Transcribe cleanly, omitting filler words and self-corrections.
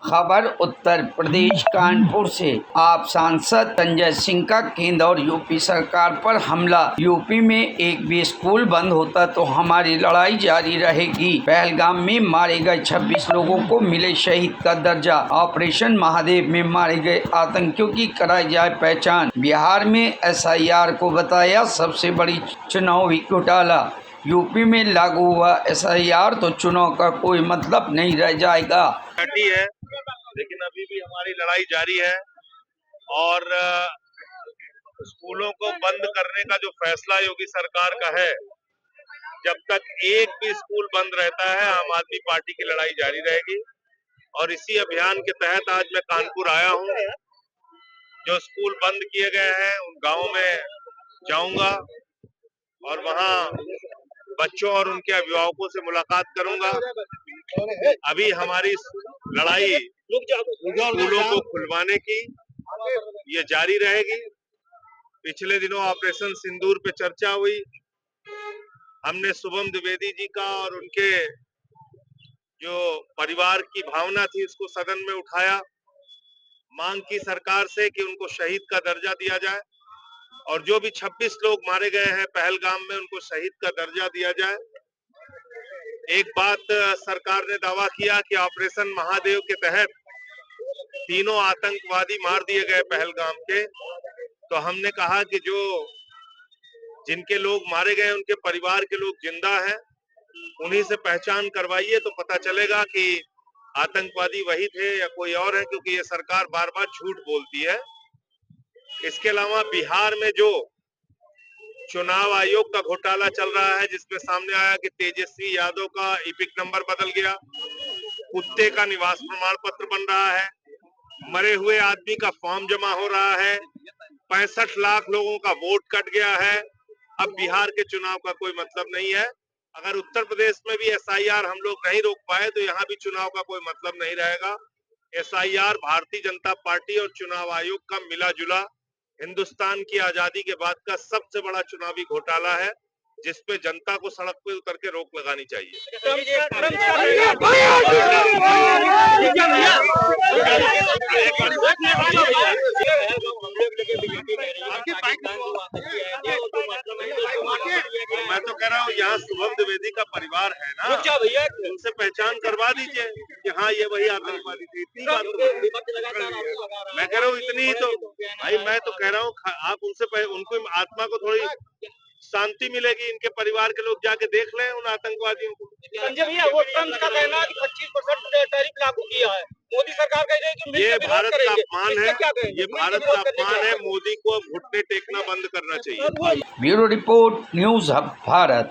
खबर उत्तर प्रदेश कानपुर से। आप सांसद संजय सिंह का केंद्र और यूपी सरकार पर हमला। यूपी में एक भी स्कूल बंद होता तो हमारी लड़ाई जारी रहेगी। पहलगाम में मारे गए 26 लोगों को मिले शहीद का दर्जा। ऑपरेशन महादेव में मारे गए आतंकियों की कराई जाए पहचान। बिहार में SIR को बताया सबसे बड़ी चुनावी घोटाला। यूपी में लागू हुआ SIR तो चुनाव का कोई मतलब नहीं रह जाएगा। है, लेकिन अभी भी हमारी लड़ाई जारी है और स्कूलों को बंद करने का जो फैसला योगी सरकार का है, जब तक एक भी स्कूल बंद रहता है आम आदमी पार्टी की लड़ाई जारी रहेगी। और इसी अभियान के तहत आज मैं कानपुर आया हूं। जो स्कूल बंद किए गए हैं उन गांवों में जाऊंगा और वहां बच्चों और उनके अभिभावकों से मुलाकात करूंगा। अभी हमारी लड़ाई स्कूलों को खुलवाने की ये जारी रहेगी। पिछले दिनों ऑपरेशन सिंदूर पे चर्चा हुई। हमने शुभम द्विवेदी जी का और उनके जो परिवार की भावना थी उसको सदन में उठाया। मांग की सरकार से कि उनको शहीद का दर्जा दिया जाए और जो भी 26 लोग मारे गए हैं पहलगाम में उनको शहीद का दर्जा दिया जाए। एक बात सरकार ने दावा किया कि ऑपरेशन महादेव के तहत तीनों आतंकवादी मार दिए गए पहलगाम के। तो हमने कहा कि जो जिनके लोग मारे गए उनके परिवार के लोग जिंदा हैं, उन्हीं से पहचान करवाइए तो पता चलेगा कि आतंकवादी वही थे या कोई और है, क्योंकि ये सरकार बार बार झूठ बोलती है। इसके अलावा बिहार में जो चुनाव आयोग का घोटाला चल रहा है, जिसमें सामने आया कि तेजस्वी यादव का इपिक नंबर बदल गया, कुत्ते का निवास प्रमाण पत्र बन रहा है, मरे हुए आदमी का फॉर्म जमा हो रहा है, 65 लाख लोगों का वोट कट गया है। अब बिहार के चुनाव का कोई मतलब नहीं है। अगर उत्तर प्रदेश में भी SIR हम लोग नहीं रोक पाए तो यहाँ भी चुनाव का कोई मतलब नहीं रहेगा। SIR भारतीय जनता पार्टी और चुनाव आयोग का मिला जुला हिंदुस्तान की आजादी के बाद का सबसे बड़ा चुनावी घोटाला है, जिसपे जनता को सड़क पे उतर के रोक लगानी चाहिए। मैं तो कह रहा हूँ यहाँ शुभम द्विवेदी का परिवार है ना, उनसे पहचान करवा दीजिए कि हाँ ये वही आतंकवादी थे। इतनी बात मैं कह रहा हूँ, इतनी तो भाई मैं तो कह रहा हूँ आप उनसे उनको आत्मा को थोड़ी शांति मिलेगी। इनके परिवार के लोग जाके देख लें उन आतंकवादियों को। संजय भैया, वो ट्रम्प का कहना है कि 25% टैरिफ लागू किया है, मोदी सरकार कह रही है कि ये भारत का अपमान है, ये भारत का अपमान है। मोदी को अब घुटने टेकना बंद करना चाहिए। Bureau report, news hub Bharat.